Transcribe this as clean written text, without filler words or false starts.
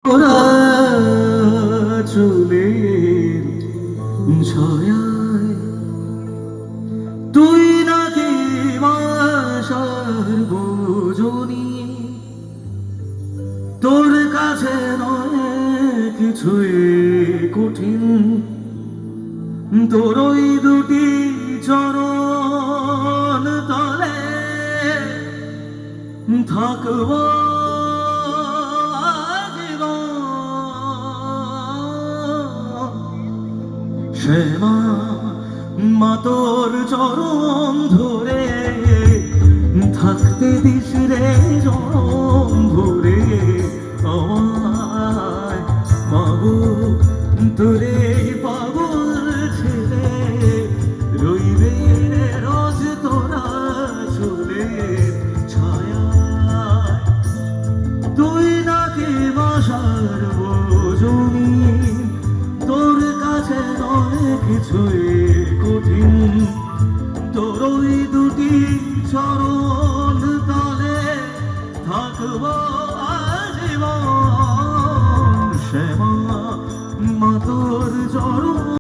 ওরা চুলের ছায়ায় তুই নাকি বাসার বোঝনি, তোর কাছে নয় কিছুই কঠিন, তোর ওই দুটি চরণ তলে থাকবো শ্যামা মা তোর চরণ ধরে থাকতে দিস রে জনম ভরে আমায় মাগো তোরে পাগল ছেলে রইবে রোজ তোরা চলে ছায়া তুই নাকি বাসার বোঝনি, তোর কাছে নয় কিছুই কঠিন, তোর ওই দুটি চরণ তলে থাকবো।